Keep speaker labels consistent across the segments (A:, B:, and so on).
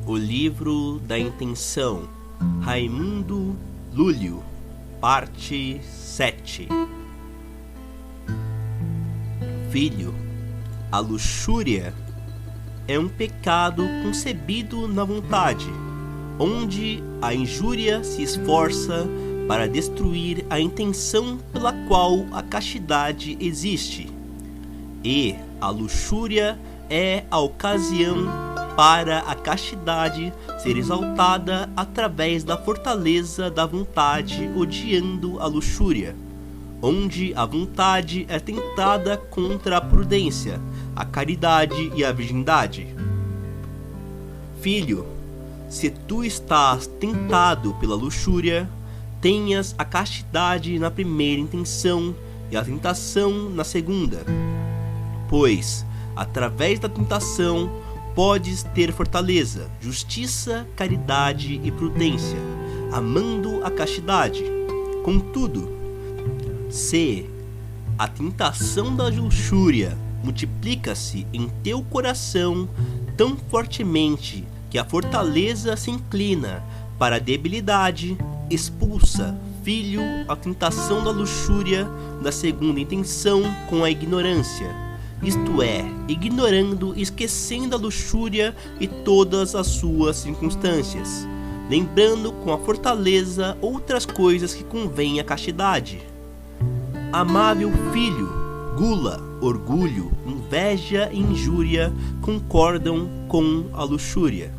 A: O Livro da Intenção, Raimundo Lúlio, parte 7. Filho, a luxúria é um pecado concebido na vontade, onde a injúria se esforça para destruir a intenção pela qual a castidade existe. E a luxúria é a ocasião para a castidade ser exaltada através da fortaleza da vontade, odiando a luxúria, onde a vontade é tentada contra a prudência, a caridade e a virgindade. Filho, se tu estás tentado pela luxúria, tenhas a castidade na primeira intenção e a tentação na segunda, pois, através da tentação, podes ter fortaleza, justiça, caridade e prudência, amando a castidade. Contudo, se a tentação da luxúria multiplica-se em teu coração tão fortemente que a fortaleza se inclina para a debilidade, expulsa, filho, a tentação da luxúria da segunda intenção com a ignorância, isto é, ignorando e esquecendo a luxúria e todas as suas circunstâncias, lembrando com a fortaleza outras coisas que convém à castidade. Amável filho, gula, orgulho, inveja e injúria concordam com a luxúria.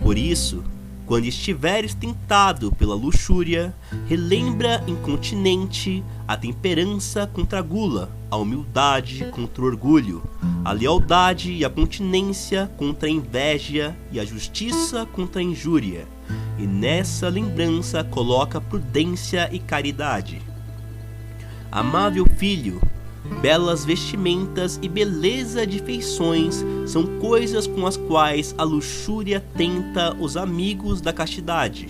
A: Por isso, quando estiveres tentado pela luxúria, relembra incontinente a temperança contra a gula, a humildade contra o orgulho, a lealdade e a continência contra a inveja e a justiça contra a injúria. E nessa lembrança coloca prudência e caridade. Amável filho, belas vestimentas e beleza de feições são coisas com as quais a luxúria tenta os amigos da castidade.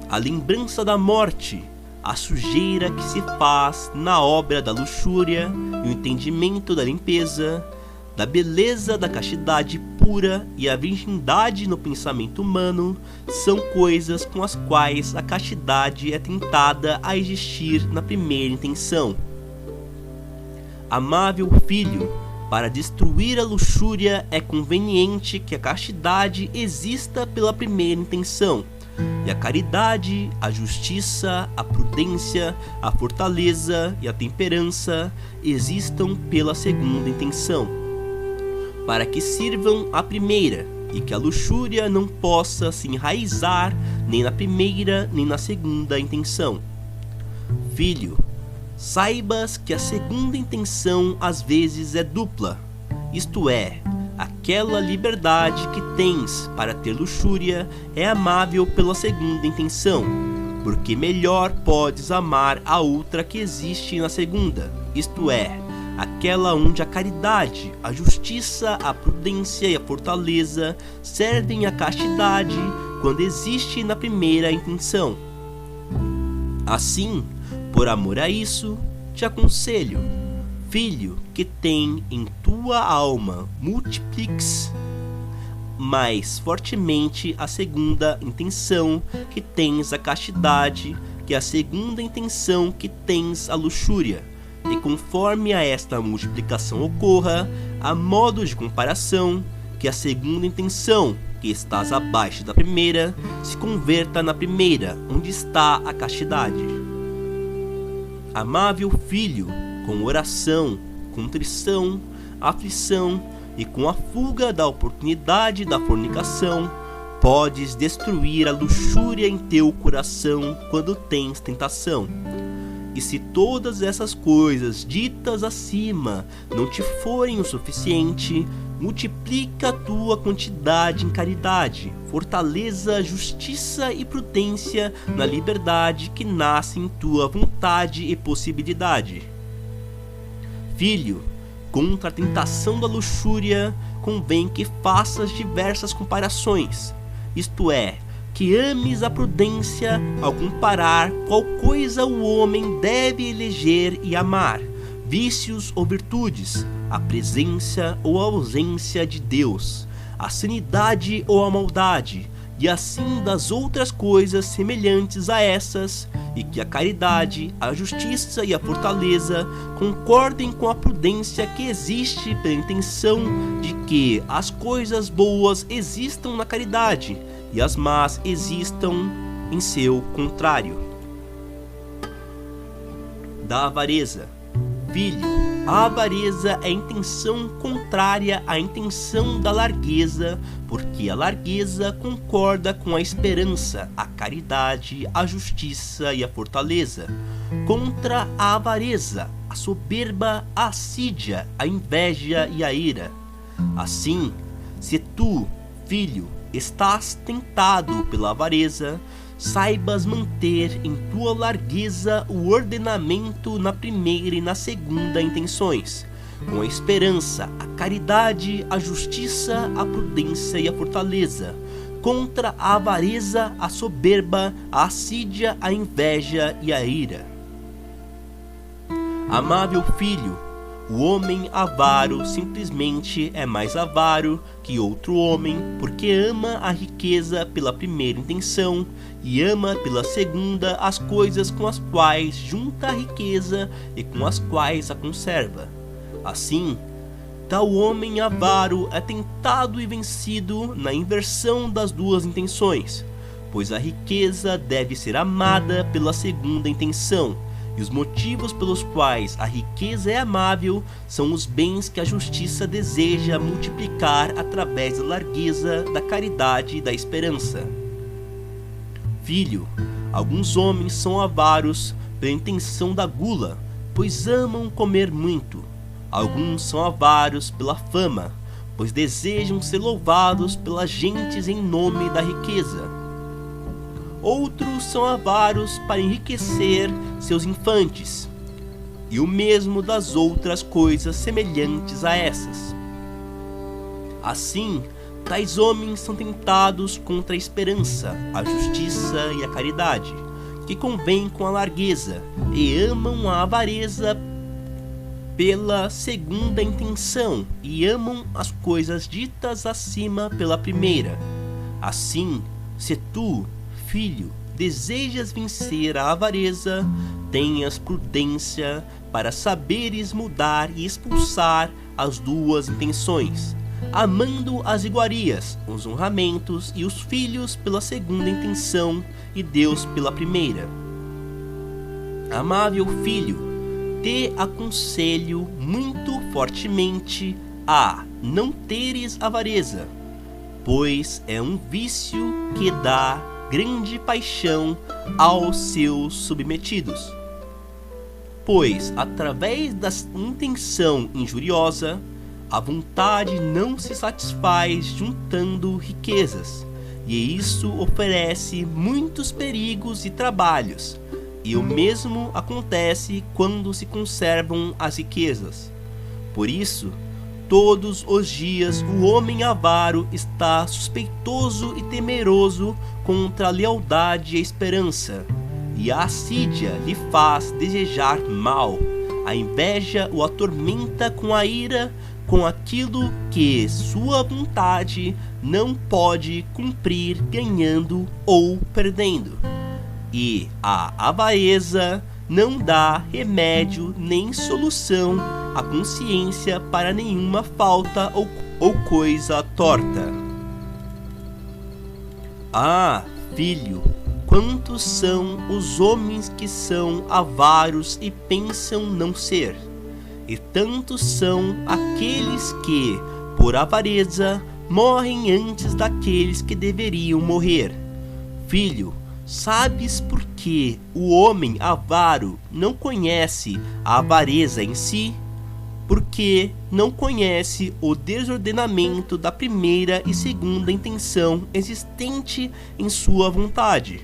A: A lembrança da morte, a sujeira que se faz na obra da luxúria e o entendimento da limpeza, da beleza da castidade pura e a virgindade no pensamento humano são coisas com as quais a castidade é tentada a existir na primeira intenção. Amável filho, para destruir a luxúria é conveniente que a castidade exista pela primeira intenção, e a caridade, a justiça, a prudência, a fortaleza e a temperança existam pela segunda intenção, para que sirvam a primeira, e que a luxúria não possa se enraizar nem na primeira nem na segunda intenção. Filho, saibas que a segunda intenção às vezes é dupla, isto é, aquela liberdade que tens para ter luxúria é amável pela segunda intenção, porque melhor podes amar a outra que existe na segunda, isto é, aquela onde a caridade, a justiça, a prudência e a fortaleza servem à castidade quando existe na primeira intenção. Assim, por amor a isso, te aconselho, filho, que tem em tua alma multipliques mais fortemente a segunda intenção que tens a castidade, que a segunda intenção que tens a luxúria, e conforme a esta multiplicação ocorra, a modo de comparação, que a segunda intenção, que estás abaixo da primeira, se converta na primeira, onde está a castidade. Amável filho, com oração, contrição, aflição e com a fuga da oportunidade da fornicação, podes destruir a luxúria em teu coração quando tens tentação. E se todas essas coisas ditas acima não te forem o suficiente, multiplica a tua quantidade em caridade, fortaleza, justiça e prudência na liberdade que nasce em tua vontade e possibilidade. Filho, contra a tentação da luxúria, convém que faças diversas comparações, isto é, que ames a prudência ao comparar qual coisa o homem deve eleger e amar, vícios ou virtudes, a presença ou a ausência de Deus, a sanidade ou a maldade, e assim das outras coisas semelhantes a essas, e que a caridade, a justiça e a fortaleza concordem com a prudência que existe pela intenção de que as coisas boas existam na caridade e as más existam em seu contrário. Da avareza. Filho, a avareza é a intenção contrária à intenção da largueza, porque a largueza concorda com a esperança, a caridade, a justiça e a fortaleza. Contra a avareza, a soberba, a assídia, a inveja e a ira. Assim, se tu, filho, estás tentado pela avareza, saibas manter em tua largueza o ordenamento na primeira e na segunda intenções, com a esperança, a caridade, a justiça, a prudência e a fortaleza, contra a avareza, a soberba, a assídia, a inveja e a ira. Amável filho, o homem avaro simplesmente é mais avaro que outro homem, porque ama a riqueza pela primeira intenção e ama pela segunda as coisas com as quais junta a riqueza e com as quais a conserva. Assim, tal homem avaro é tentado e vencido na inversão das duas intenções, pois a riqueza deve ser amada pela segunda intenção, e os motivos pelos quais a riqueza é amável são os bens que a justiça deseja multiplicar através da largueza, da caridade e da esperança. Filho, alguns homens são avaros pela intenção da gula, pois amam comer muito. Alguns são avaros pela fama, pois desejam ser louvados pelas gentes em nome da riqueza. Outros são avaros para enriquecer seus infantes, e o mesmo das outras coisas semelhantes a essas. Assim, tais homens são tentados contra a esperança, a justiça e a caridade, que convém com a largueza, e amam a avareza pela segunda intenção, e amam as coisas ditas acima pela primeira. Assim, se tu, filho, desejas vencer a avareza, tenhas prudência para saberes mudar e expulsar as duas intenções, amando as iguarias, os honramentos e os filhos pela segunda intenção e Deus pela primeira. Amável filho, te aconselho muito fortemente a não teres avareza, pois é um vício que dá grande paixão aos seus submetidos. Pois, através da intenção injuriosa, a vontade não se satisfaz juntando riquezas, e isso oferece muitos perigos e trabalhos, e o mesmo acontece quando se conservam as riquezas. Por isso, todos os dias o homem avaro está suspeitoso e temeroso contra a lealdade e a esperança, e a assídia lhe faz desejar mal, a inveja o atormenta com a ira, com aquilo que sua vontade não pode cumprir ganhando ou perdendo, e a avareza não dá remédio nem solução à consciência para nenhuma falta ou coisa torta. Ah, filho, quantos são os homens que são avaros e pensam não ser, e tantos são aqueles que, por avareza, morrem antes daqueles que deveriam morrer. Filho, sabes por que o homem avaro não conhece a avareza em si? Porque não conhece o desordenamento da primeira e segunda intenção existente em sua vontade.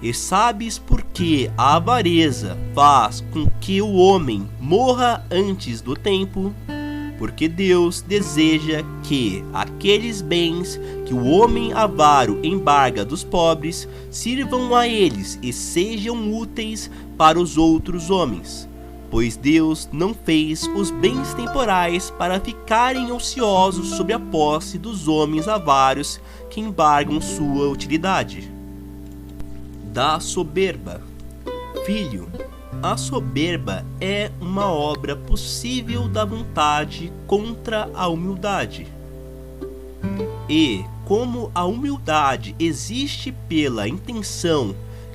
A: E sabes por que a avareza faz com que o homem morra antes do tempo? Porque Deus deseja que aqueles bens que o homem avaro embarga dos pobres sirvam a eles e sejam úteis para os outros homens. pois Deus não fez os bens temporais para ficarem ociosos sob a posse dos homens avários que embargam sua utilidade. Da soberba. Filho, a soberba é uma obra possível da vontade contra a humildade. E, como a humildade existe pela intenção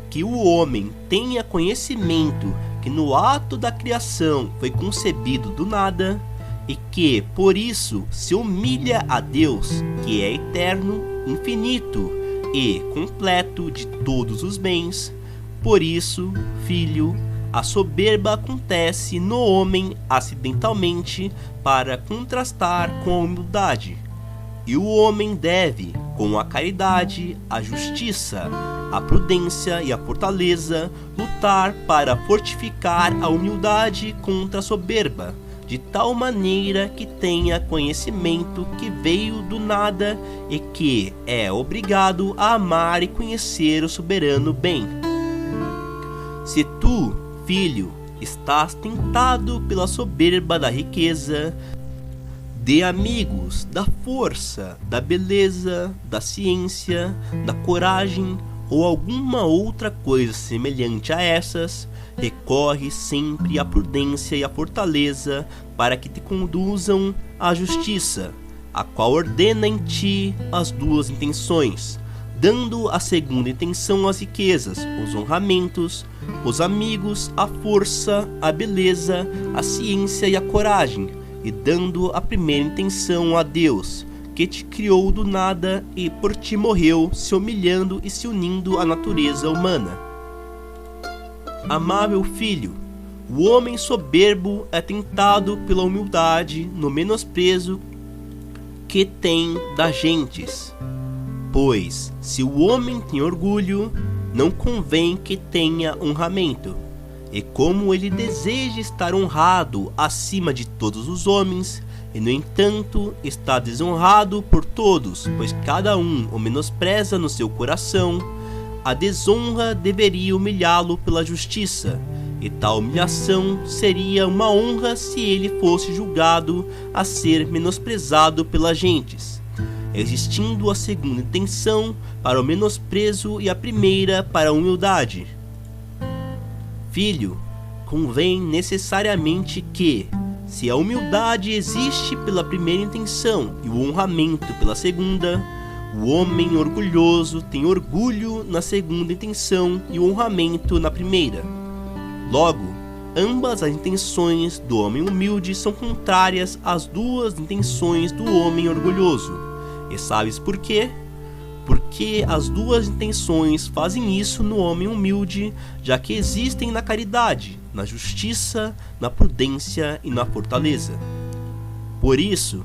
A: que o homem tenha conhecimento que no ato da criação foi concebido do nada, e que, por isso, se humilha a Deus, que é eterno, infinito e completo de todos os bens, por isso, filho, a soberba acontece no homem acidentalmente para contrastar com a humildade. E o homem deve, com a caridade, a justiça, a prudência e a fortaleza, lutar para fortificar a humildade contra a soberba, de tal maneira que tenha conhecimento que veio do nada e que é obrigado a amar e conhecer o soberano bem. Se tu, filho, estás tentado pela soberba da riqueza, de amigos, da força, da beleza, da ciência, da coragem ou alguma outra coisa semelhante a essas, recorre sempre à prudência e à fortaleza para que te conduzam à justiça, a qual ordena em ti as duas intenções, dando a segunda intenção às riquezas, os honramentos, os amigos, a força, a beleza, a ciência e a coragem, e dando a primeira intenção a Deus, que te criou do nada e por ti morreu, se humilhando e se unindo à natureza humana. Amável filho, o homem soberbo é tentado pela humildade no menosprezo que tem das gentes. Pois, se o homem tem orgulho, não convém que tenha honramento. E como ele deseja estar honrado acima de todos os homens, e no entanto está desonrado por todos, pois cada um o menospreza no seu coração, a desonra deveria humilhá-lo pela justiça, e tal humilhação seria uma honra se ele fosse julgado a ser menosprezado pelas gentes, existindo a segunda intenção para o menosprezo e a primeira para a humildade. Filho, convém necessariamente que, se a humildade existe pela primeira intenção e o honramento pela segunda, o homem orgulhoso tem orgulho na segunda intenção e o honramento na primeira. Logo, ambas as intenções do homem humilde são contrárias às duas intenções do homem orgulhoso. E sabes por quê? Porque as duas intenções fazem isso no homem humilde, já que existem na caridade, na justiça, na prudência e na fortaleza. Por isso,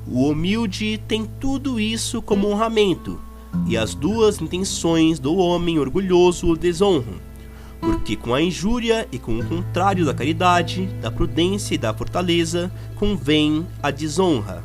A: o humilde tem tudo isso como honramento, e as duas intenções do homem orgulhoso o desonram, porque com a injúria e com o contrário da caridade, da prudência e da fortaleza, convém a desonra.